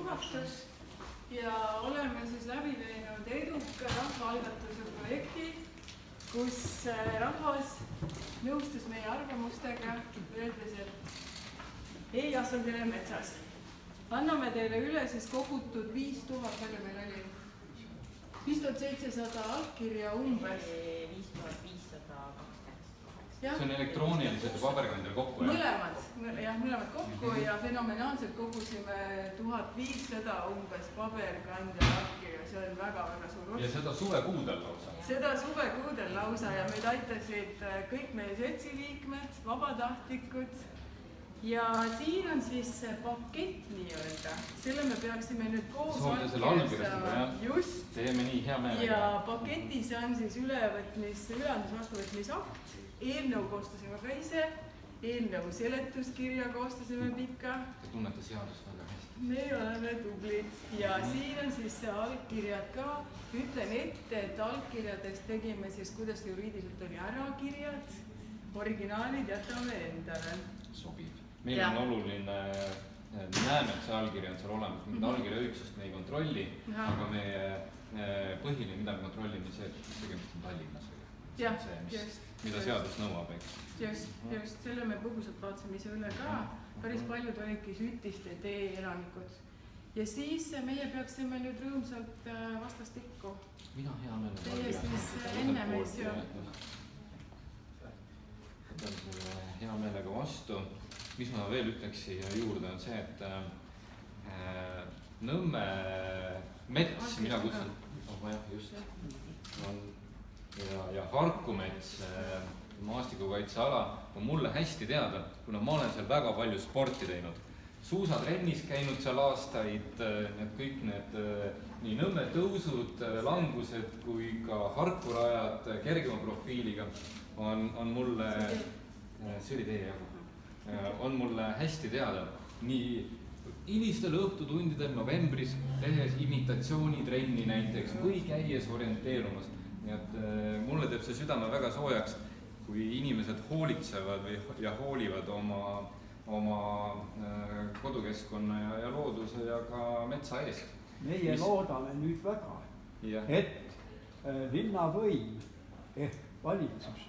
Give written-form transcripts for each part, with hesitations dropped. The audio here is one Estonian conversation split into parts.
juhatus ja oleme siis läbi teinud eduka rahvaalgatuse projekti, kus rahvas nõustus meie arvamustega, öeldes, et ei asendile metsas. Anname teile üle siis kogutud 5000, palju meil oli? 5700 allkirja umbes. 5528. See on elektroonilised ja paberkandjal kokku. Mõlemad kokku ja fenomenaalselt kogusime 1500 umbes paberkandjal allkirja. See on väga-väga suur osa. Ja seda suvekuudel lausa. Seda suvekuudel lausa ja meid aitasid kõik meie seltsiliikmed, vabatahtlikud. Ja siin on siis pakett nii-öelda. Selle me peaksime nüüd koos just. Teeme nii hea meelega. Ja paketis on siis üleandus vastuvõtmisakt. Eelnõu koostasime ka ise. Eelnõu seletuskirja koostasime pikka. Te tunnete seadust väga hästi. Me oleme tublid. Ja siin on siis allkirjad ka. Ütlen ette, et allkirjadest tegime siis, kuidas juriidiliselt oli ärakirjad. Originaalid jätame endale. Sobib. Meil on oluline, me näeme, et see allkirja on seal olemas, mingit allkirja õigsust me ei kontrolli, aga meie põhiline, mida me kontrollime, see, et tegemist on Tallinnas. Mida seadus nõuab, eks? Just, selle me põgusalt vaatsime ise üle ka. Päris paljud olidki Sütiste tee elanikud. Ja siis meie peaksime nüüd rõõmsalt vastastikku. Mina hea meelega. Teie siis enne mees ju. Võtan selle hea meelega vastu. Mis ma veel ütleks siia juurde on see, et Nõmme mets, mida kutsun, ja Harkumets, maastikukaitseala, on mulle hästi teada, kuna ma olen seal väga palju sporti teinud. Suusatrennis käinud seal aastaid, kõik need nii Nõmme tõusud, langused kui ka Harkurajad kergema profiiliga on mulle, see oli teie jagu. On mulle hästi teada nii hilistel õhtutundidel novembris tehes imitatsioonitrenni näiteks või käies orienteerumas. Nii et mulle teeb see südame väga soojaks, kui inimesed hoolitsevad ja hoolivad oma kodukeskkonna ja looduse ja ka metsa eest. Meie loodame nüüd väga, et linnavõim ehk valitsus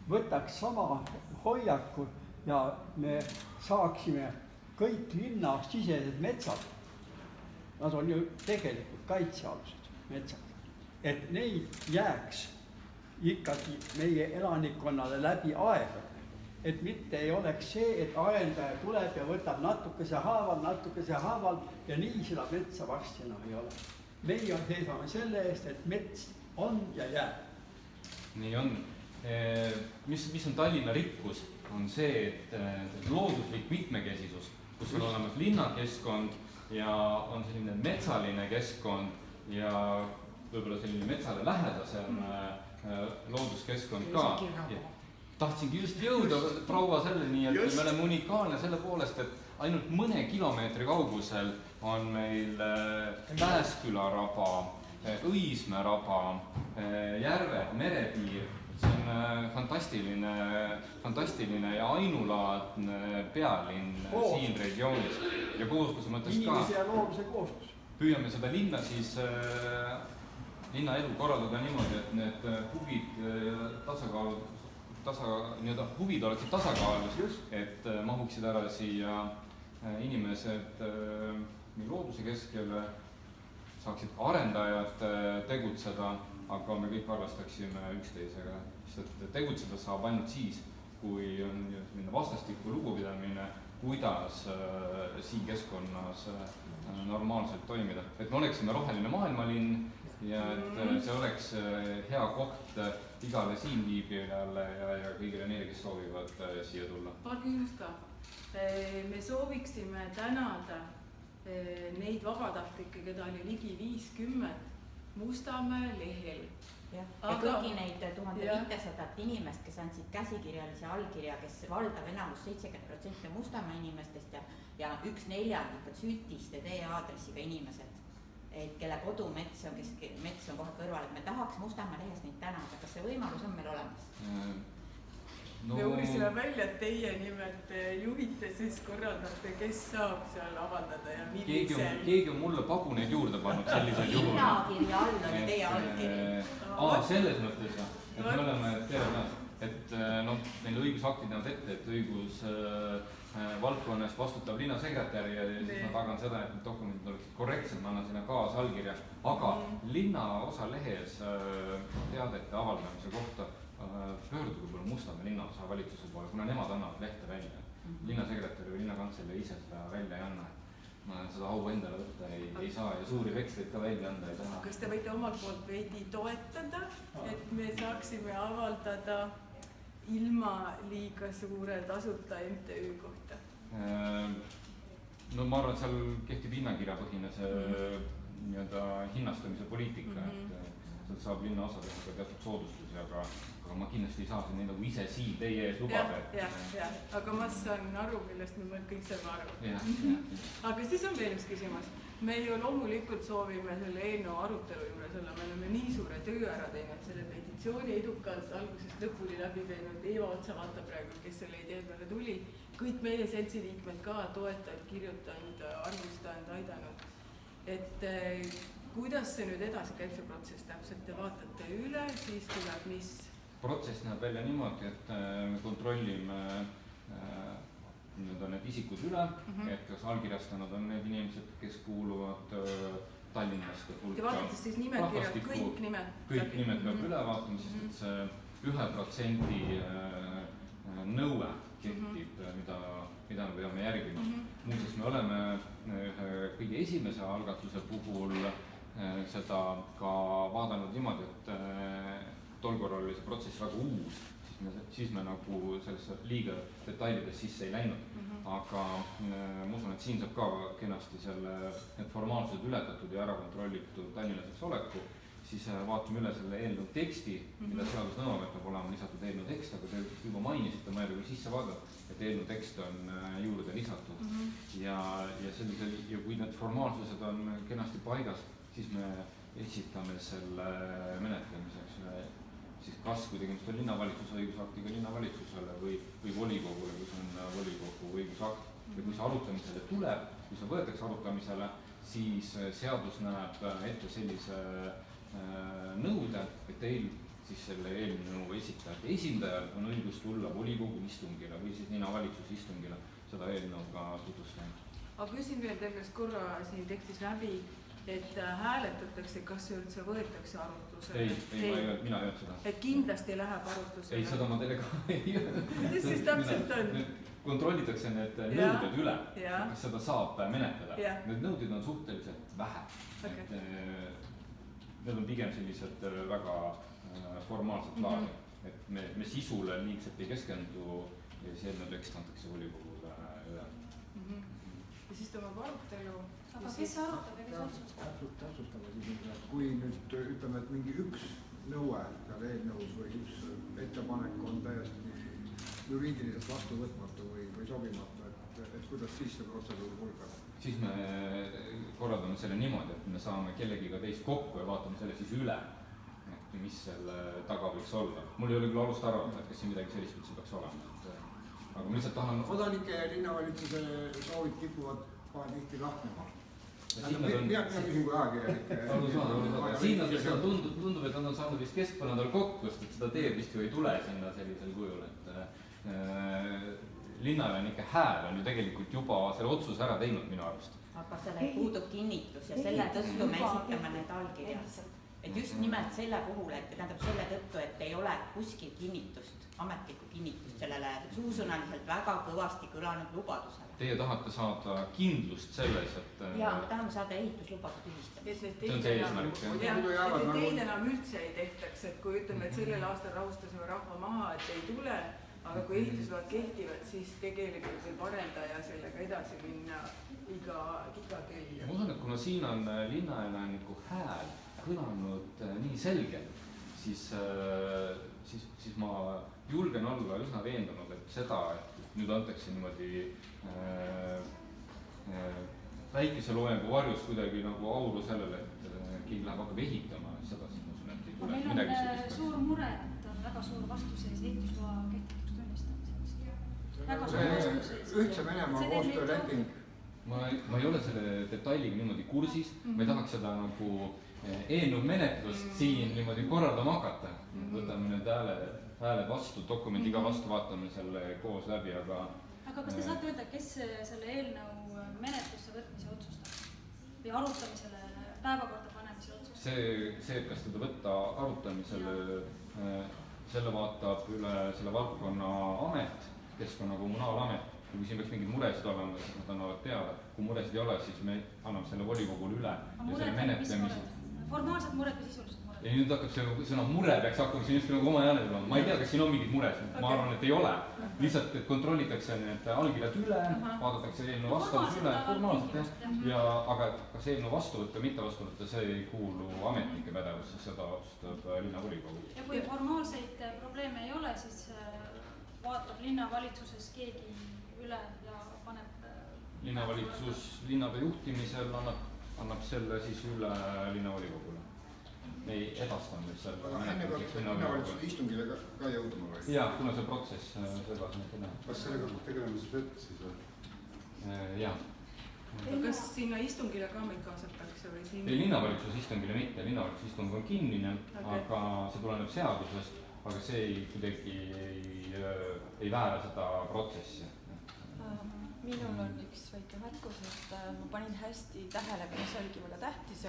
võtaks sama hoiaku ja me saaksime kõik linna sisesed metsad, nad on ju tegelikult kaitsealused metsad, et neid jääks ikkagi meie elanikkonnale läbi aega. Et mitte ei oleks see, et arendaja tuleb ja võtab natukese haaval ja nii seda metsa varsti enam ei ole. Meie seisame selle eest, et mets on ja jääb. Nii on. Mis on Tallinna rikkus? On see, et looduslik mitmekesisus, kus on olemas linnakeskkond ja on selline metsaline keskkond ja võib-olla selline metsale lähedasem looduskeskkond ka. Tahtsingi just jõuda proua selleni, et me oleme unikaalne selle poolest, et ainult mõne kilomeetri kaugusel on meil Pääsküla raba, Õismäe raba, Järve, merepiir. See on fantastiline ja ainulaadne pealinn siin regioonis ja koosluse mõttes ka. Inimese ja looduse kooslus. Püüame seda linna siis, linna elu korraldada niimoodi, et need huvid oleksid tasakaalus, et mahuksid ära siia inimesed nii looduse keskele, saaksid arendajad tegutseda, aga me kõik arvestaksime üksteisega, sest tegutseda saab ainult siis, kui on vastastikku lugupidamine, kuidas siin keskkonnas normaalselt toimida. Et me oleksime roheline maailmalinn ja et see oleks hea koht igale siin viibijale ja kõigile neile, kes soovivad siia tulla. Paar küsimust ka. Me sooviksime tänada neid vabatahtlikke, keda oli ligi 50 Mustamäe lehel. Ja kõigi neid 1500 inimest, kes andsid käsikirjalise allkirja, kes valdav enamus 70% Mustamäe inimestest ja 1/4 Sütiste tee aadressiga inimesed, kelle kodumets on, mets on kohe kõrval, et me tahaks Mustamäe lehest neid tänada. Kas see võimalus on meil olemas? me uurisime välja, et teie nimelt juhite, siis korraldate, kes saab seal avaldada ja millisel. Keegi on mulle paguneid juurde pannud sellisel juhul. Linnakirja all oli teie allkiri. Selles mõttes jah, et me oleme terve, et meil õigusaktid näevad ette, et valdkonna eest vastutab linnasekretär ja siis ma tagan seda, et need dokumendid oleksid korrektsed, ma annan sinna kaasallkirja, aga linnaosa lehes teadete avaldamise kohta pöörduge võib-olla Mustamäe linnaosa valitsuse poole, kuna nemad annavad lehte välja. Linnasekretär või linnakantselei ise seda välja ei anna. Ma seda au endale võtta ei saa ja suuri veksleid ka välja anda ei taha. Kas te võite omalt poolt veidi toetada, et me saaksime avaldada ilma liiga suure tasuta MTÜ kohta? No ma arvan, et seal kehtib hinnakirjapõhine see hinnastamise poliitika, et seal saab linnaosa teha ka teatud soodustusi, aga ma kindlasti ei saa siin neid nagu ise siin teie ees lubada. Jah, aga ma saan aru, millest me kõik saame aru. Aga siis on veel üks küsimus. Me ju loomulikult soovime selle eelnõu arutelu juures olla, me oleme nii suure töö ära teinud, selle petitsiooni edukalt algusest lõpuni läbi teinud, Eeva otsa vaata praegu, kes selle idee peale tuli, kõik meie seltsi liikmed ka toetanud, kirjutanud, arvustanud, aidanud. Et kuidas see nüüd edasi käib see protsess täpselt, te vaatate üle, siis tuleb mis? Protsess näeb välja niimoodi, et me kontrollime need isikud üle, et kas allkirjastanud on need inimesed, kes kuuluvad Tallinnaste hulka. Te vaatate siis nimekirjad, kõik nimed? Kõik nimed peab üle vaatama, sest et see 1% nõue kehtib, mida me peame järgima. Muuseas, me oleme kõige esimese algatuse puhul seda ka vaadanud niimoodi, et tol korral oli see protsess väga uus, siis me nagu sellesse liiga detailides sisse ei läinud. Aga ma usun, et siin saab ka kenasti need formaalsused ületatud ja ära kontrollitud tallinlaseks oleku, siis vaatame üle selle eelnõu teksti, mida seadus nõuab, et peab olema lisatud eelnõu tekst, aga te juba mainisite, ma ei ole küll sisse vaadanud, et eelnõu tekst on juurde lisatud. Ja kui need formaalsused on kenasti paigas, siis me esitame selle menetlemiseks siis kas, kui tegemist on linnavalitsuse õigusaktiga linnavalitsusele või volikogule, kus on volikogu õigusakt. Ja kui see arutamisele tuleb, kui see võetakse arutamisele, siis seadus näeb ette sellise nõude, et teil siis selle eelnõu esitajate esindajal on õigus tulla volikogu istungile või siis linnavalitsuse istungile seda eelnõuga tutvustama. Aga küsin veel tervest korra siin tekstis läbi, et hääletatakse, kas see üldse võetakse arutlusele? Mina ei öelnud seda. Et kindlasti läheb arutlusele? Ei, seda ma teile ka ei öelnud. Kuidas siis täpselt on? Kontrollitakse need nõuded üle, kas seda saab menetleda. Need nõuded on suhteliselt vähe. Need on pigem sellised väga formaalsed laadi, et me sisule liigselt ei keskendu ja see eelnõu tekst antakse volikogule üle. Ja siis tuleb arutelu. Aga kes arutab ja kes otsustab? Täpsustame siis, et kui nüüd ütleme, et mingi üks nõue seal eelnõus või üks ettepanek on täiesti juriidiliselt vastuvõtmatu või sobimatu, et kuidas siis see protseduur kulgeb? Siis me korraldame selle niimoodi, et me saame kellegiga teist kokku ja vaatame selle siis üle, et mis selle taga võiks olla. Mul ei ole küll alust arvata, et kas siin midagi sellist üldse peaks olema. Aga ma lihtsalt tahan... Kodanike ja linnavalitsuse soovid kipuvad tihti lahknema. Mina küsin kui ajakirjanik. Siin tundub, et nad on saanud vist keskpõnadal kokku, sest seda teed vist ju ei tule sinna sellisel kujul, et linnale on ikka hääl on ju tegelikult juba selle otsuse ära teinud minu arvust. Aga selle puudub kinnitus ja selle tõttu me esitame need allkirjad. Et just nimelt selle puhul, et tähendab selle tõttu, et ei ole kuskil kinnitust, ametlikku kinnitust sellele suusõnaliselt väga kõvasti kõlanud lubadusele. Teie tahate saada kindlust selles, et... Jaa, me tahame saada ehituslubade tühistamist. See on see eesmärk. Et teid enam üldse ei tehtaks, et kui ütleme, et sellel aastal rahustasime rahva maha, et ei tule, aga kui ehitusload kehtivad, siis tegelikult võib arendaja sellega edasi minna iga kell. Ma usun, et kuna siin on linnaelaniku hääl kõlanud nii selgelt, siis ma julgen olla üsna veendunud, et seda, et nüüd antakse niimoodi väikese loengu varjus kuidagi nagu auru sellele, et keegi läheb hakkab ehitama, seda siis ma usun, et ei tule midagi sellist. Meil on suur mure, et on väga suur vastuseis ehitusloa kehtetuks tunnistamise. väga suur vastuseis. Ühtse Venemaa koostööleping. ma ei ole selle detailiga niimoodi kursis, ma ei tahaks seda nagu eelnõu menetlust siin niimoodi korraldama hakata. Võtame need hääled vastu, dokumendiga vastu, vaatame selle koos läbi, aga kas te saate öelda, kes selle eelnõu menetlusse võtmise otsustab või arutamisele, päevakorda panemise otsustab? See, kas teda võtta arutamisele, selle vaatab üle selle valdkonna amet, Keskkonna Kommunaalamet. Kui siin peaks mingeid muresid olema, siis nad annavad teada. Kui muresid ei ole, siis me anname selle volikogule üle ja selle menetlemise. Formaalsed mured või sisulised mured? Ja nüüd hakkab see sõna mure peaks hakkama siin just nagu oma jääne tulema. Ma ei tea, kas siin on mingid muresid. Ma arvan, et ei ole. Lihtsalt, et kontrollitakse need allkirjad üle, vaadatakse eelnõu vastavus üle, formaalselt, aga kas eelnõu vastu võtta või mitte vastu võtta, see ei kuulu ametnike pädevusse, seda otsustab linnavolikogu. Ja kui formaalseid probleeme ei ole, siis vaatab linnavalitsuses keegi üle ja paneb... Linnavalitsus linnade juhtimisel annab selle siis üle linnavolikogule. Ei edastanud selle. Aga enne peab linnavalitsuse istungile ka jõudma või? Jaa, kuna see protsess seda siin teha. Kas sellega tegelemise Svett siis või? Jaa. Kas sinna istungile ka meid kaasatakse või siin? Ei, linnavalitsuse istungile mitte. Linnavalitsuse istung on kinnine, aga see tuleneb seadusest, aga see kuidagi ei väära seda protsessi. Minul on üks väike märkus, et ma panin hästi tähele, kuna see oligi väga tähtis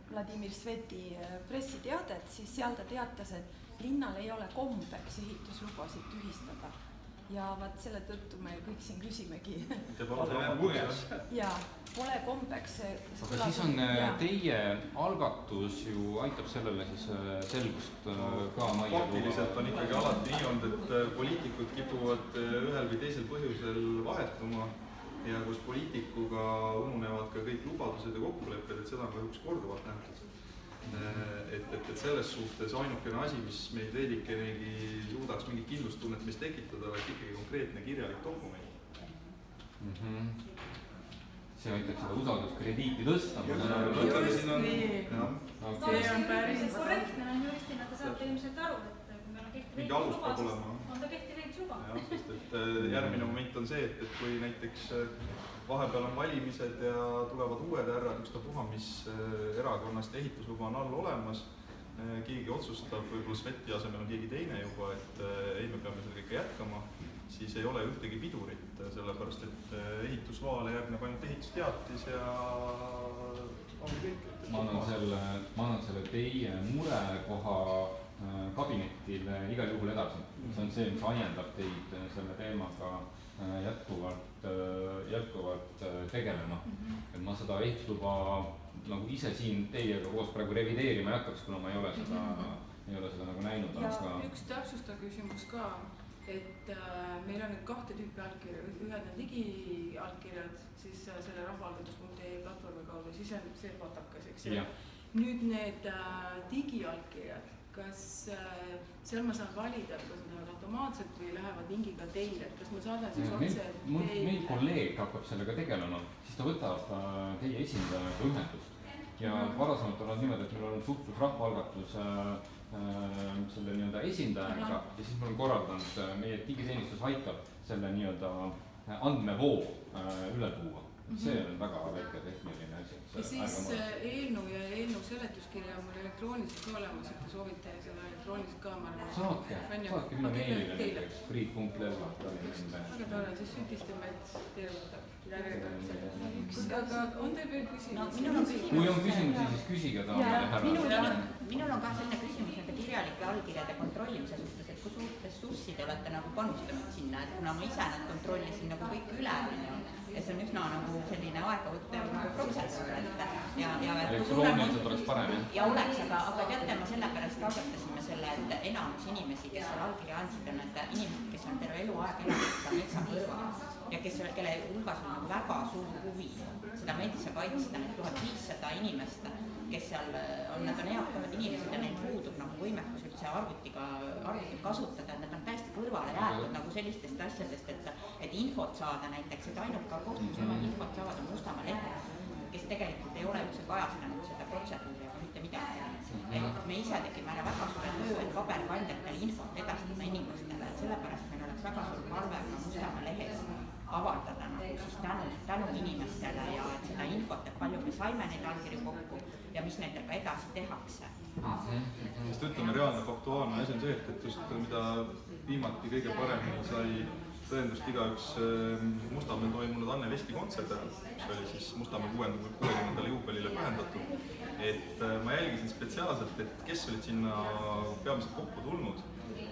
Vladimir Sveti pressiteadet, siis seal ta teatas, et linnal ei ole kombeks ehituslubasid tühistada. Ja vaat selle tõttu me kõik siin küsimegi. Jaa, pole kombeks. Aga siis on teie algatus ju aitab sellele siis selgust ka majja. Faktiliselt on ikkagi alati nii olnud, et poliitikud kipuvad ühel või teisel põhjusel vahetuma ja kus poliitikuga ununevad ka kõik lubadused ja kokkulepped, et seda on kahjuks korduvalt nähtud. Et selles suhtes ainukene asi, mis meid veidikenegi suudaks mingit kindlustunnet mis tekitada, oleks ikkagi konkreetne kirjalik dokument. See aitab seda usalduskrediiti tõsta. See on päris korrektne on juristina, te saate ilmselt aru, et kui meil on kehtiv ehitusluba, on ta kehtiv ehitusluba. Sest et järgmine moment on see, et kui näiteks vahepeal on valimised ja tulevad uued härrad, ükstapuha, mis erakonnast ehitusluba on all olemas, keegi otsustab, võib-olla Sveti asemel on keegi teine juba, et ei, me peame seda kõike jätkama, siis ei ole ühtegi pidurit, sellepärast et ehitusloale järgneb ainult ehitusteatis ja on kõik. Ma annan selle teie murekoha kabinetile igal juhul edasi. See on see, mis ajendab teid selle teemaga jätkuvalt tegelema. Et ma seda ehitusluba nagu ise siin teiega koos praegu revideerima ei hakkaks, kuna ma ei ole seda nagu näinud. Ja üks täpsustav küsimus ka, et meil on nüüd 2 tüüpi allkirja, ühed on digiallkirjad, siis selle rahvaalgatus.ee platvormi kaudu, siis on see patakas, eks ju. Nüüd need digiallkirjad, kas seal ma saan valida, kas nad lähevad automaatselt või lähevad lingiga teile, et kas ma saadan siis otse teile? Meil kolleeg hakkab sellega tegelema, siis ta võtab teie esindajaga ühendust. Ja varasemalt on niimoodi, et meil on suhtlus rahvaalgatus selle nii-öelda esindajaga ja siis me oleme korraldanud, meie digiteenistus aitab selle nii-öelda andmevoo üle tuua. See on väga väike tehniline asi. Ja siis eelnõu ja eelnõu seletuskirja on mul elektrooniliselt ka olemas, et te soovite seda elektrooniliselt ka marga. Saatke minu meilile näiteks friit.lelva. Väga tore, siis sütistame, et tervitab järjekordselt. Aga on teil veel küsimusi? Kui on küsimusi, siis küsige ta. Minul on ka selline küsimus nende kirjalike allkirjade kontrollimise suhtes, et kui suurt ressurssi te olete nagu panustanud sinna, et kuna ma ise nad kontrollisin nagu kõik üle, ja see on üsna nagu selline aegavõttev nagu protsess. Elektrooniliselt oleks parem, jah? Ja oleks, aga teate, ma sellepärast algatasime selle, et enamus inimesi, kes selle allkirja andsid, on need inimesed, kes on terve eluaeg elanud seda metsa kõrval ja kelle hulgas on nagu väga suur huvi seda metsa kaitsta, need 1500 inimest, kes seal on, nad on eakamad inimesed ja neil puudub nagu võimekus üldse arvutit kasutada, et nad on täiesti kõrvale jäetud nagu sellistest asjadest, et infot saada näiteks, et ainuka koht, kus nad infot saavad, on Mustamäe leht, kes tegelikult ei ole üldse kajastanud seda protseduuri ega mitte midagi. Me ise tegime ära väga suure töö, et paberkandjatel infot edastada inimestele, et sellepärast meil oleks oleks väga suur palve ka Mustamäe lehes avaldada nagu siis tänu inimestele ja et seda infot, et palju me saime neid allkirju kokku ja mis nendega edasi tehakse. Sest ütleme, reaalne faktuaalne asi on see, et just mida viimati kõige paremini sai tõendust igaüks Mustamäel toimunud Anne Veski kontserdil, mis oli siis Mustamäe 60. juubelile pühendatud. Et ma jälgisin spetsiaalselt, et kes olid sinna peamiselt kokku tulnud.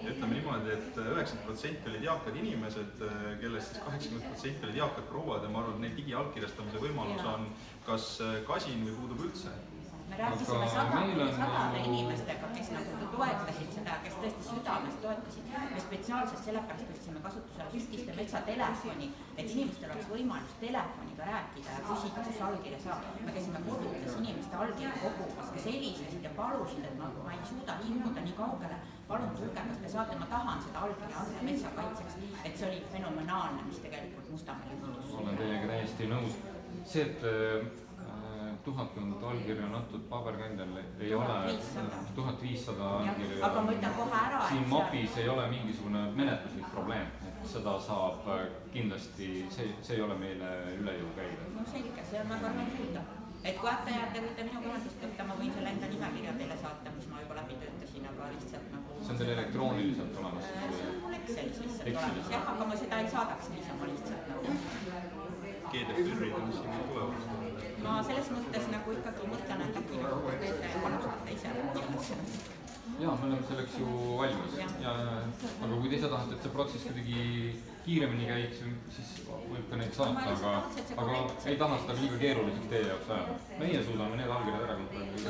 Ja ütleme niimoodi, et 90% olid eakad inimesed, kellest siis 80% olid eakad prouad ja ma arvan, et neid digiallkirjastamise võimalus on kas kasin või puudub üldse. Me rääkisime sadade inimestega, kes nagu toetasid seda, kes tõesti südamest toetasid ja spetsiaalselt sellepärast võtsime kasutusele Süstiste metsa telefoni, et inimestel oleks võimalus telefoniga rääkida ja küsida, kus allkirja saab. Me käisime kodudes inimeste allkirja kogumas, kes helistasid ja palusid, et ma ei suuda liikuda nii kaugele, palun tulge, kas te saate, ma tahan seda allkirja anda metsa kaitseks, et see oli fenomenaalne, mis tegelikult Mustamäel juhtus. Olen teiega täiesti nõus. See, et 1000 allkirja on antud paberkandjal, ei ole 1500 allkirja. Aga ma ütlen kohe ära, siin mapis ei ole mingisugune menetluslik probleem, et seda saab kindlasti, see ei ole meile üle jõu käida. No selge, see on väga kuulda. Et kui ätte jääte, võite minu ühendust võtta, ma võin selle enda nimekirja teile saata, mis ma juba läbi töötasin, aga lihtsalt nagu... See on teil elektrooniliselt olemas? See on mul Excelis lihtsalt olemas, jah, aga ma seda ei saadaks niisama lihtsalt nagu... GDPR-id on siin tulevad. Ma selles mõttes nagu ikkagi mõtlen, et äkki nagu teete panustate ise. Jaa, me oleme selleks ju valmis. Aga kui te ise tahate, et see protsess kuidagi kiiremini käiks, siis võib ka neid saata, aga ei taha seda liiga keeruliseks teie jaoks ajada. Meie suudame need allkirjad ära kontrollida.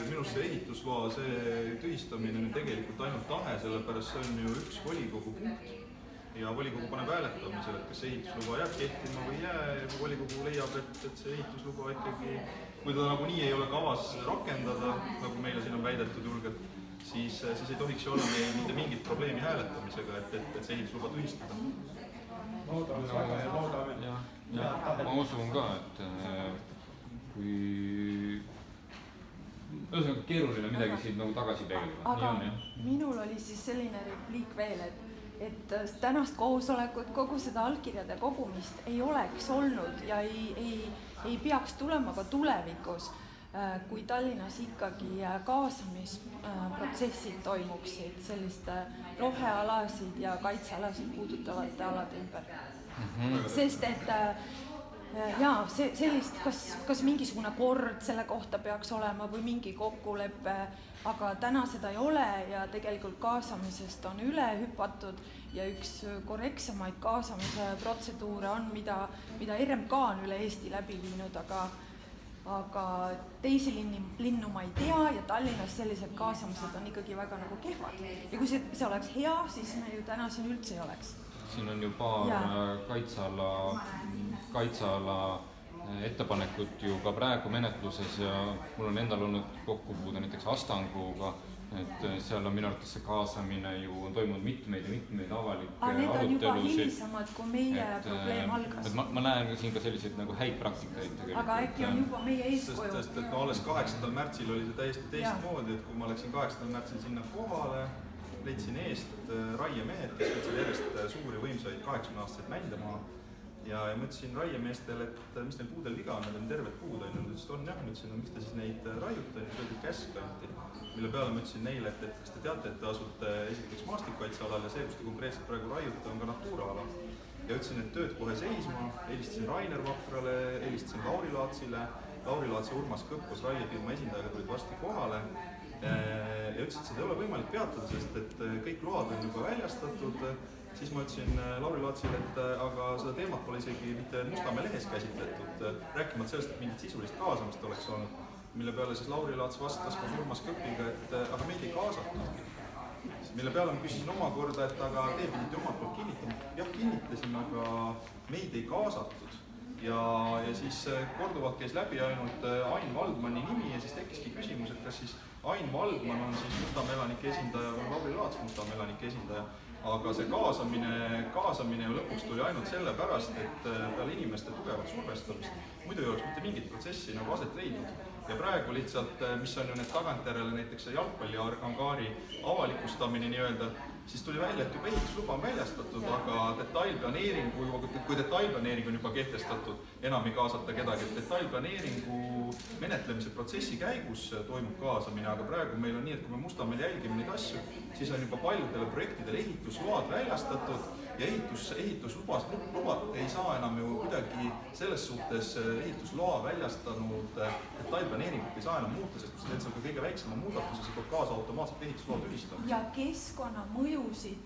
Minust see ehitusloa, see tühistamine on tegelikult ainult tahe, sellepärast see on ju üks volikogu punkt. Ja volikogu paneb hääletamisele, et kas see ehitusluba jääb kehtima või jää ja kui volikogu leiab, et see ehitusluba ikkagi, kui ta nagunii ei ole kavas rakendada, nagu meile siin on väidetud julgelt, siis ei tohiks ju olla meil mitte mingit probleemi hääletamisega, et see ehitusluba tühistada. Loodame. Ma usun ka, et kui ühesõnaga keeruline midagi siin nagu tagasi peegeldada. Aga minul oli siis selline repliik veel, et tänast koosolekut, kogu seda allkirjade kogumist ei oleks olnud ja ei peaks tulema ka tulevikus, kui Tallinnas ikkagi kaasamisprotsessid toimuksid selliste rohealasid ja kaitsealasid puudutavate alade ümber. Sest et sellist, kas mingisugune kord selle kohta peaks olema või mingi kokkulepe, aga täna seda ei ole ja tegelikult kaasamisest on üle hüpatud ja üks korrektsemaid kaasamise protseduure on, mida RMK on üle Eesti läbi viinud, aga teisi linnu ma ei tea ja Tallinnas sellised kaasamised on ikkagi väga nagu kehvad. Ja kui see oleks hea, siis me ju täna siin üldse ei oleks. Siin on ju paar kaitseala ettepanekut ju ka praegu menetluses ja mul on endal olnud kokkupuude näiteks Astanguga, et seal on minu arvates see kaasamine ju on toimunud mitmeid avalikke arutelusid. Need on juba hilisemad, kui meie probleem algas. Ma näen siin ka selliseid nagu häid praktikaid tegelikult. Aga äkki on juba meie eeskuju. Sest et alles 8. märtsil oli see täiesti teistmoodi, et kui ma läksin 8. märtsil sinna kohale, leidsin eest raiemehed, kes võtsid järjest suuri võimsaid 80-aastaseid mände maha. Ja ma ütlesin raiemeestele, et mis neil puudel viga on, need on terved puud, on. Nüüd ütlesid, on jah, ma ütlesin, miks te siis neid raiute, nüüd öeldid käsk anti. Mille peale ma ütlesin neile, et kas te teate, et te asute esiteks maastikukaitsealal ja see, kus te konkreetselt praegu raiute, on ka Natura-ala. Ja ütlesin, et tööd kohe seisma, helistasin Rainer Vaprale, helistasin Lauri Laatsile. Lauri Laats ja Urmas Kõpp koos raiefirma esindajaga tulid varsti kohale. Ja ütlesid, et seda ei ole võimalik peatada, sest et kõik load on juba väljastatud. Siis ma ütlesin Lauri Laatsile, et aga seda teemat pole isegi mitte Mustamäe lehes käsitletud, rääkimata sellest, et mingit sisulist kaasamist oleks olnud, mille peale siis Lauri Laats vastas koos Urmas Kõpiga, et aga meid ei kaasatudki. Mille peale ma küsisin omakorda, et aga te pidite omalt poolt kinnitama. Jah, kinnitasin, aga meid ei kaasatud. Ja siis korduvalt käis läbi ainult Ain Valdmani nimi ja siis tekkiski küsimus, et kas siis Ain Valdman on siis Mustamäe elanike esindaja või Lauri Laats Mustamäe elanike esindaja. Aga see kaasamine ju lõpuks tuli ainult selle pärast, et peale inimeste tugevat survestamist muidu ei oleks mitte mingit protsessi nagu aset leidnud. Ja praegu lihtsalt, mis on ju need tagantjärele näiteks jalgpalliangaari avalikustamine nii-öelda, siis tuli välja, et juba ehitusluba on väljastatud, aga kui detailplaneering on juba kehtestatud, enam ei kaasata kedagi, et detailplaneeringu menetlemise protsessi käigus toimub kaasamine, aga praegu meil on nii, et kui me Mustamäel jälgime neid asju, siis on juba paljudele projektidele ehitusload väljastatud ja ehitusluba ei saa enam ju kuidagi selles suhtes ehitusloa väljastanud detailplaneeringut ei saa enam muuta, sest kui sa teed seal ka kõige väiksema muudatuse, siis tuleb kaasa automaatselt ehitusloa tühistamine. Ja keskkonnamõjusid,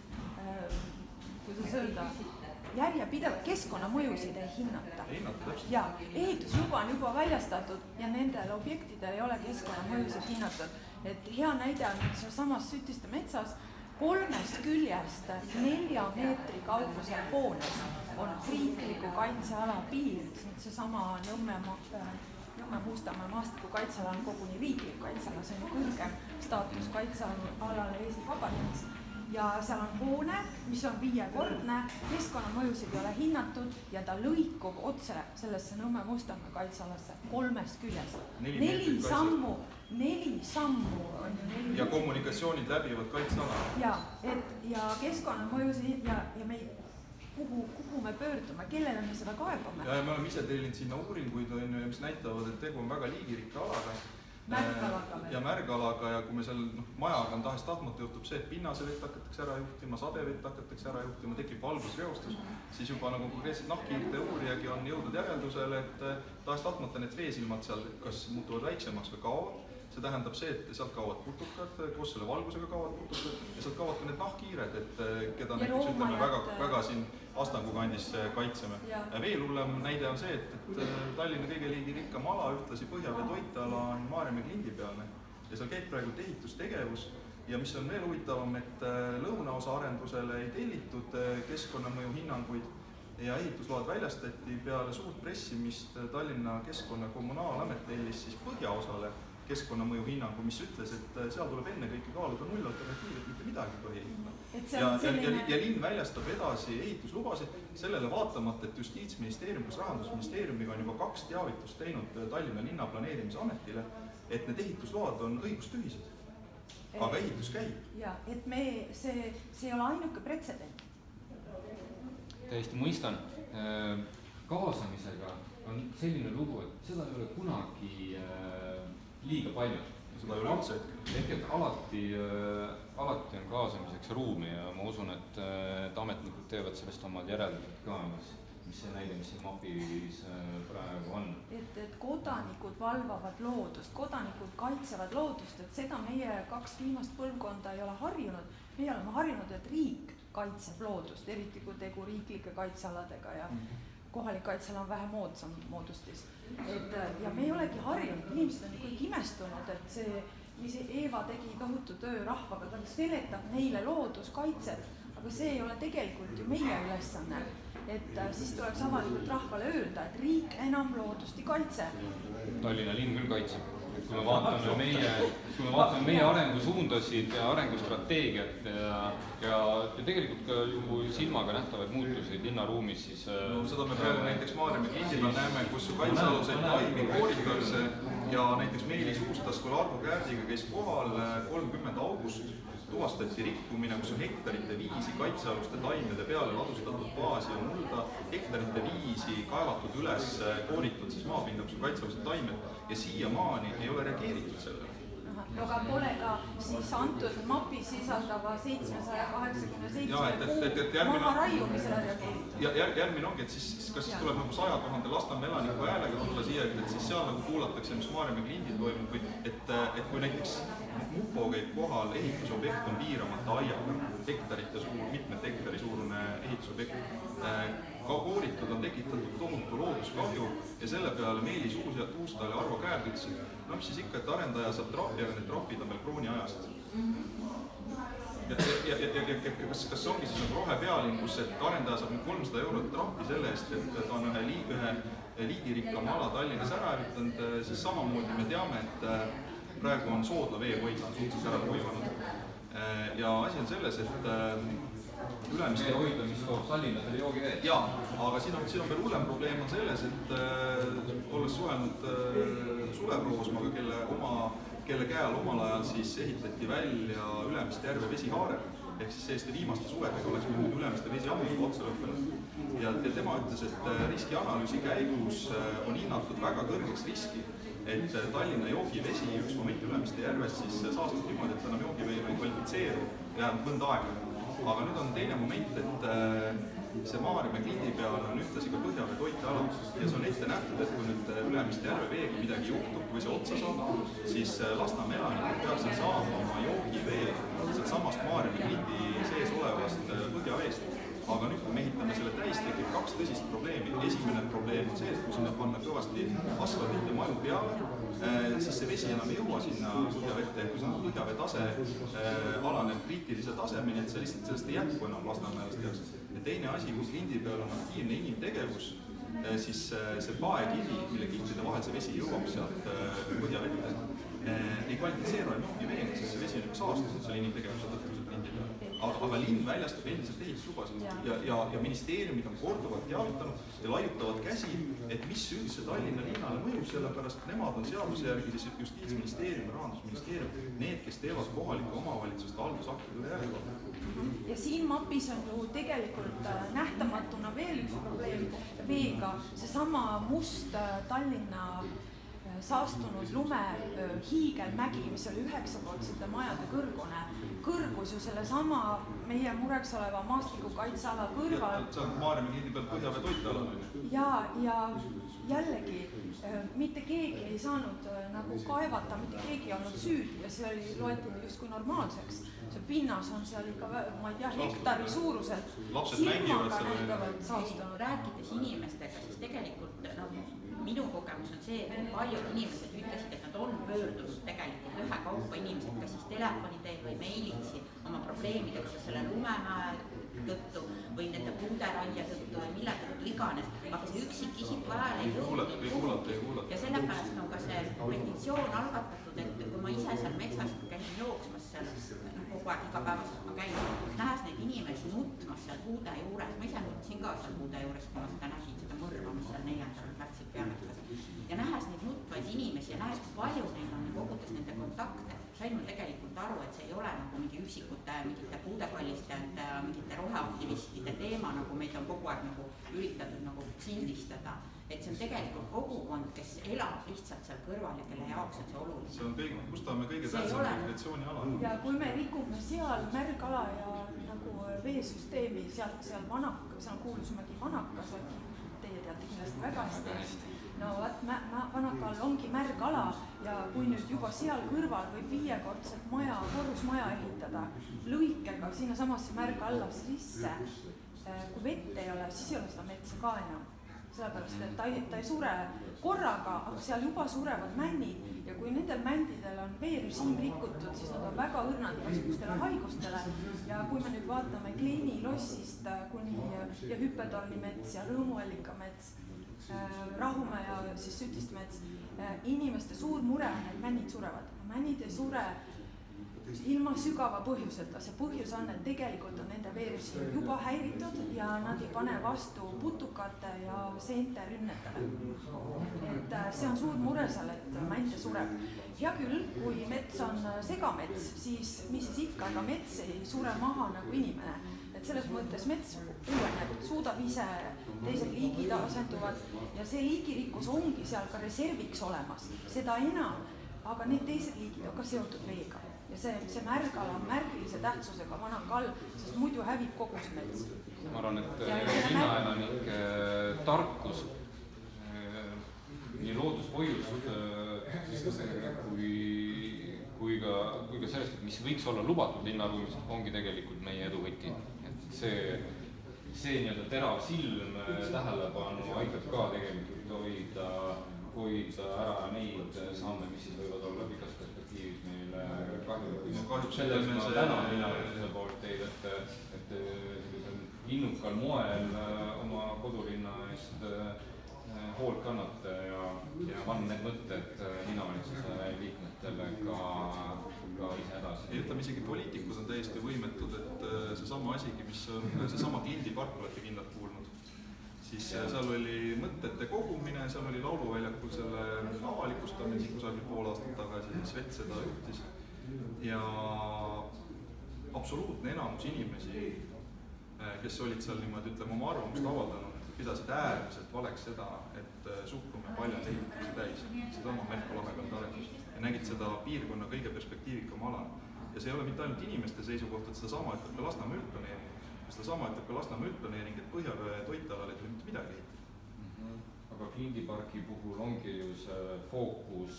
kuidas öelda, järjepidevalt keskkonnamõjusid ei hinnata. Ei hinnata, täpselt. Ja ehitusluba on juba väljastatud ja nendel objektidel ei ole keskkonnamõjusid hinnatud. Et hea näide on nüüd samas Sütiste metsas 3 küljest 4 meetri kaugusel hoonest on riikliku kaitseala piir, seesama Nõmme Mustamäe maastikukaitseala on koguni riiklik kaitseala, see on kõrgem staatus kaitsealale Eesti Vabariigis. Ja seal on hoone, mis on 5-kordne, keskkonnamõjusid ei ole hinnatud ja ta lõikub otse sellesse Nõmme Mustamäe kaitsealasse 3 küljest. 4 sammu on ju 4. Ja kommunikatsioonid läbivad kaitseala. Ja keskkonnamõjusid ja me kuhu me pöördume, kellele me seda kaebame? Ja me oleme ise tellinud sinna uuringuid, mis näitavad, et tegu on väga liigirikka alaga. Ja märgalaga ja kui me seal majaga on tahes-tahtmata juhtub see, et pinnasevett hakatakse ära juhtima, sadevett hakatakse ära juhtima, tekib valgusreostus, siis juba nagu konkreetselt nahkhiirte uurijagi on jõudnud järeldusele, et tahes-tahtmata need veesilmad seal kas muutuvad väiksemaks või kaovad. See tähendab see, et sealt kaovad putukad, koos selle valgusega kaovad putukad ja sealt kaovad ka need nahkhiired, et keda näiteks ütleme väga siin Astangu kandis kaitseme. Veel hullem näide on see, et Tallinna kõige liigirikkam ala, ühtlasi põhjavee toiteala on Maarjamäe klindi pealne ja seal käib praegu ehitustegevus ja mis on veel huvitavam, et lõunaosa arendusele ei tellitud keskkonnamõju hinnanguid ja ehitusload väljastati peale suurt pressimist Tallinna Keskkonna Kommunaalamet tellis siis põhjaosale keskkonnamõju hinnangu, mis ütles, et seal tuleb enne kõike kaaluda nullalternatiivid, mitte midagi tohi ehitada. Ja linn väljastab edasi ehituslubasid sellele vaatamata, et Justiitsministeerium koos Rahandusministeeriumiga on juba 2 teavitust teinud Tallinna linna planeerimisametile, et need ehitusload on õigustühised, aga ehitus käib. Ja, et see ei ole ainuke pretsedent. Täiesti mõistan. Kaasamisega on selline lugu, et seda ei ole kunagi liiga palju. Seda ei ole üldse hetkel. Ehk et alati on kaasamiseks ruumi ja ma usun, et ametnikud teevad sellest omad järeldused ka, mis see näide, mis siin mapis praegu on. Et kodanikud valvavad loodust, kodanikud kaitsevad loodust, et seda meie 2 viimast põlvkonda ei ole harjunud. Meie oleme harjunud, et riik kaitseb loodust, eriti kui tegu riiklike kaitsealadega ja kohalik kaitseala on vähe moodsam moodustis. Ja me ei olegi harjunud, inimesed on kõik imestunud, et see, mis Eeva tegi tohutu töö rahvaga, ta seletab neile looduskaitset, aga see ei ole tegelikult ju meie ülesanne. Et siis tuleks avalikult rahvale öelda, et riik enam loodust ei kaitse. Tallinna linn küll kaitseb. Kui me vaatame meie arengusuundasid ja arengustrateegiat ja tegelikult ka ju silmaga nähtavaid muutusi linnaruumis, siis... Seda me praegu näiteks Maarjamäe klindil näeme, kus kaitsealuseid taimi kooritakse ja näiteks Meelis Uustaskul Arvo Kärdiga käis kohal 30. august tuvastati rikkumine, kus on hektarite viisi kaitsealuste taimede peale ladustatud baasi ja mulda, hektarite viisi kaevatud üles, kooritud siis maapinda, kus on kaitsealused taimed ja siiamaani ei ole reageeritud sellele. Aga pole ka siis antud mapis sisaldava 787 maha raiumisele reageeritud. Ja järgmine ongi, et siis kas siis tuleb nagu 100 000 Lasnamäe elaniku häälega tulla siia, et siis seal nagu kuulatakse, mis Maarjamäe klindil toimub, et kui näiteks Mupo käib kohal, ehitusobjekt on piiramata aiaga, mitmete hektari suurune ehitusobjekt. Kooritud on tekitatud tohutu looduskahju ja selle peale Meelis Uustal ja Arvo Käärd ütlesid, no mis siis ikka, et arendaja saab trahvi, aga need trahvid on veel krooni ajast. Ja kas ongi siis nagu rohepealinn, kus arendaja saab 300 eurot trahvi selle eest, et ta on ühe liigirikkama ala Tallinnas ära hävitanud, siis samamoodi me teame, et praegu on Soodla veehoidla suhteliselt ära kuivanud. Ja asi on selles, et ülemiste hoidla, mis toob Tallinnasele joogiveed. Jaa, aga siin on veel hullem probleem on selles, et olles suhelnud Sulev Roosmaga, kelle käe all omal ajal siis ehitati välja Ülemiste järve vesihaare ehk siis selliste viimaste suvedega oleks meil nüüd Ülemiste vesi ammu otsa lõppenud. Ja tema ütles, et riskianalüüsi käigus on hinnatud väga kõrgeks riski, et Tallinna joogivesi üks moment Ülemiste järves siis saastub niimoodi, et enam joogiveena ei kvalifitseeru vähemalt mõnda aega. Aga nüüd on teine moment, et see Maarjamäe klindi peal on ühtlasi ka põhjavee toiteala ja see on ette nähtud, et kui nüüd Ülemiste järve veega midagi juhtub, kui see otsa saab, siis Lasnamäe elanikud peaksid saama oma joogivee sealt samast Maarjamäe klindi sees olevast põhjaveest. Aga nüüd, kui me ehitame selle täis, tekib 2 tõsist probleemi. Esimene probleem on see, et kui sinna panna kõvasti asfaldit ja maju peale, siis see vesi enam ei jõua sinna põhjavette, kui see on põhjavee tase alaneb kriitilise tasemeni, et see lihtsalt sellest ei jätku enam Lasnamäelast tehakse. Ja teine asi, kui klindi peal on aktiivne inimtegevus, siis see paekivi, mille kihtide vahel see vesi jõuab sealt põhjavette, ei kvalifitseeru enam joogiveega, sest see vesi on juba saastunud selle inimtegevuse tõttu seal klindi peal. Aga linn väljastab endiselt ehituslubasid ja ministeeriumid on korduvalt teavitanud ja laiutavad käsi, et mis üldse Tallinna linnale mõjub, sellepärast nemad on seaduse järgi siis Justiitsministeerium ja Rahandusministeerium, need, kes teevad kohalike omavalitsuste haldusaktide järelevalvet. Ja siin mapis on ju tegelikult nähtamatuna veel üks probleem veega, seesama must Tallinna saastunud lume hiigelmägi, mis oli 9-kordsete majade kõrgus ju sellesama meie mureks oleva maastikukaitseala kõrval. See on Maarjamäe klindi peal põhjavee toiteala. Ja jällegi, mitte keegi ei saanud nagu kaevata, mitte keegi ei olnud süüdi ja see loeti justkui normaalseks. See pinnas on seal ikka, ma ei tea, hektari suuruselt silmaga nähtavalt saastunud. Rääkides inimestega, siis tegelikult minu kogemus on see, et paljud inimesed ütlesid, et nad on pöördunud tegelikult ühekaupa inimesed, kas siis telefoni teel või meilitsi oma probleemidega, kas selle lumemäe tõttu või nende puuderaia tõttu või mille tõttu iganes, aga see üksikisik vahel ei jõudnud. Ja sellepärast on ka see petitsioon algatatud, et kui ma ise seal metsas käisin jooksmas seal, kogu aeg igapäevaselt ma käin, nähes neid inimesi nutmas seal puude juures, ma ise nutsin ka seal puude juures, kui ma seda nägin, seda mõrvamas seal 4. märtsil peametkas. Ja nähes neid nutvaid inimesi ja nähes, kui palju neil on kogudes nende kontakte, sain ma tegelikult aru, et see ei ole nagu mingi üksikute, mingite puudekallistajate, mingite roheaktivistide teema, nagu meid on kogu aeg nagu üritatud nagu sildistada. Et see on tegelikult kogukond, kes elab lihtsalt seal kõrval ja kelle jaoks on see oluline. See on kõik, Mustamäe kõige tähtsam rekreatsiooni ala. Ja kui me rikume seal märgala ja nagu veesüsteemi, seal Vanaka, seal on kuulusmägi Vanakas, teie teate kindlasti väga hästi. No Vanakal ongi märgala ja kui nüüd juba seal kõrval võib 5-kordset maja, korrusmaja ehitada lõikega sinna samasse märga alla sisse, kui vett ei ole, siis ei ole seda metsa ka enam. Sellepärast, et ta ei sure korraga, aga seal juba surevad männid ja kui nendel mändidel on veerežiim rikutud, siis nad on väga õrnad igasugustele haigustele ja kui me nüüd vaatame Kleini lossist kuni ja Hüppetolni mets ja Rõõmuallika mets, Rahumäe ja siis Sütiste mets, inimeste suur mure on, et männid surevad. Männid ei sure ilma sügava põhjuseta, see põhjus on, et tegelikult on nende veerežiim juba häiritud ja nad ei pane vastu putukate ja seente rünnetele. Et see on suur mure seal, et mände sureb. Hea küll, kui mets on segamets, siis mis siis ikka, ega mets ei sure maha nagu inimene. Et selles mõttes mets uueneb, suudab ise, teised liigid asenduvad ja see liigirikkus ongi seal ka reserviks olemas, seda enam, aga need teised liigid on ka seotud veega. Ja see märgala on märgilise tähtsusega Vanakal, sest muidu hävib kogu see mets. Ma arvan, et linnaelanike tarkus nii loodushoiust kui ka sellest, mis võiks olla lubatud linnaruumis, ongi tegelikult meie edu võti. See nii-öelda terav silm tähelepanu aitab ka tegelikult hoida ära neid samme, mis siis võivad olla pikas perspektiivis meile kahjulik. Sellest ma tänan linnavalitsuse poolt teid, et innukal moel oma kodulinna eest hoolt kannate ja panna need mõtted linnavalitsuse liikmetele ka ise edasi. Ütleme, isegi poliitikud on täiesti võimetud, et seesama asigi, mis on seesama Kindipark, olete kindlalt kuulnud, siis seal oli mõtete kogumine, seal oli lauluväljakul selle avalikustamine, kusagil pool aastat tagasi, siis Vett seda juhtis. Ja absoluutne enamus inimesi, kes olid seal niimoodi, ütleme, oma arvamust avaldanud, pidasid äärmiselt valeks seda, et Suhkrumäe paljalt ehitatakse täis, sedama Merko lahekanda arengus ja nägid seda piirkonna kõige perspektiivikama alana. Ja see ei ole mitte ainult inimeste seisukoht, et sedasama ütleb ka Lasnamäe üldplaneering. Sedasama ütleb ka Lasnamäe üldplaneering, et Põhjavee toitalal ei tule mitte midagi ehitada. Aga Klindi parki puhul ongi ju see fookus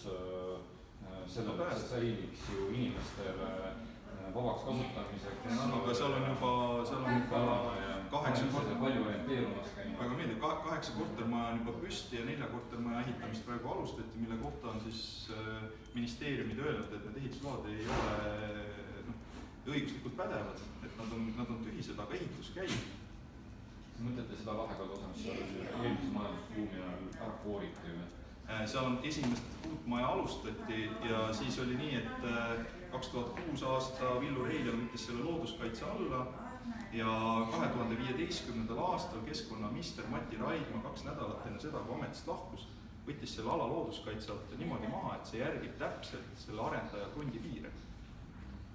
sellele, et see säiliks ju inimestele vabaks kasutamiseks. Aga seal on juba 8 väga meeldiv, 8 kortermaja on juba püsti ja 4 kortermaja ehitamist praegu alustati, mille kohta on siis ministeeriumid öelnud, et need ehitusload ei ole õiguslikult pädevad, et nad on tühised, aga ehitus käib. Mõtlete seda Lahekada osa, mis eelmise majandusbuumi ajal ära kooriti ju? Seal on esimest uut maja alustati ja siis oli nii, et 2006 aasta Villu Reiljan võttis selle looduskaitse alla ja 2015. aastal keskkonnaminister Mati Raidma 2 nädalat enne seda, kui ametist lahkus, võttis selle ala looduskaitse alt niimoodi maha, et see järgib täpselt selle arendaja krundi piire.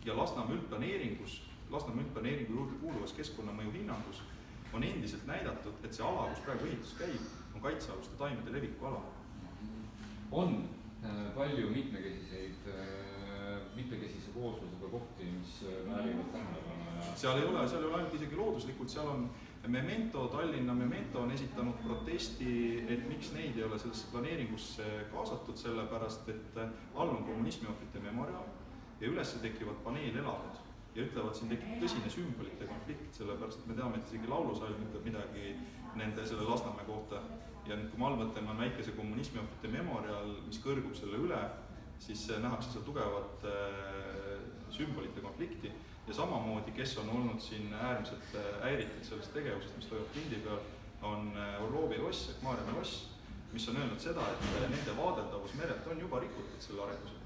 Ja Lasnamäe üldplaneeringu juurde kuuluvas keskkonnamõju hinnangus on endiselt näidatud, et see ala, kus praegu ehitus käib, on kaitsealuste taimede leviku ala. On palju mitmekesise kooslusega kohti, mis väärivad tähelepanu. Seal ei ole ainult isegi looduslikult, seal on Tallinna Memento on esitanud protesti, et miks neid ei ole sellesse planeeringusse kaasatud, sellepärast, et all on kommunismiohvrite memoriaal ja üles tekivad paneelelamud ja ütlevad, siin tekib tõsine sümbolite konflikt, sellepärast, et me teame, et isegi laulusalm ütleb midagi nende selle Lasnamäe kohta. Ja nüüd, kui ma all mõtlema on väikese kommunismiohvrite memoriaal, mis kõrgub selle üle, siis nähakse seal tugevat sümbolite konflikti ja samamoodi, kes on olnud siin äärmiselt häiritud sellest tegevusest, mis toimub Klindi peal, on Orlovi loss ehk Maarjamäe loss, mis on öelnud seda, et nende vaadeldavus merelt on juba rikutud selle arendusega.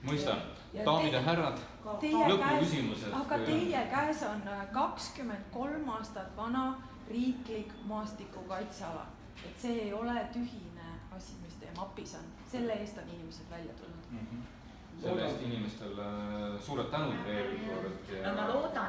Mõistan. Daamid ja härrad, lõpuküsimused. Aga teie käes on 23 aastat vana riiklik maastikukaitseala. Et see ei ole tühine asi, mis teie mapis on. Selle eest on inimesed välja tulnud. Selle eest inimestele suured tänud veel kord ja ma loodan,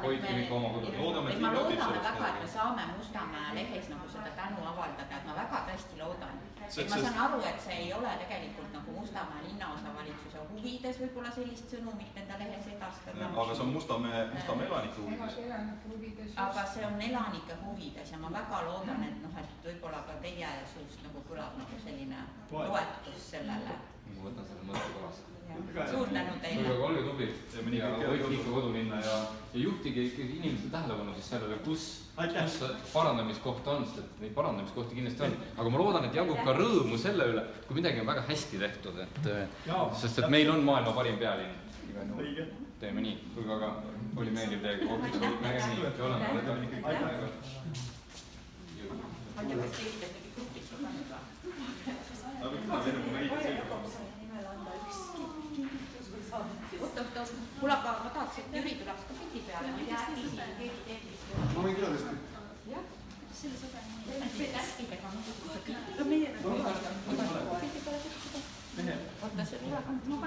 ma loodan väga, et me saame Mustamäe lehes nagu seda tänu avaldada, et ma väga tõesti loodan. Et ma saan aru, et see ei ole tegelikult nagu Mustamäe linnaosavalitsuse huvides võib-olla sellist sõnumit enda lehes edastada. Aga see on Mustamäe elanike huvides. Aga see on elanike huvides ja ma väga loodan, et võib-olla ka teie suust nagu kõlab nagu selline toetus sellele. Ma võtan selle mõtte kaasa. Suur tänu teile. Olge tublid ja võite ikka kodu minna ja juhtige ikkagi inimeste tähelepanu siis sellele, kus parandamiskoht on, sest neid parandamiskohti kindlasti on. Aga ma loodan, et jagub ka rõõmu selle üle, kui midagi on väga hästi tehtud, sest et meil on maailma parim pealinn. Teeme nii, kui aga oli meeldiv teiega kohtida. Nägeme nii, oleme.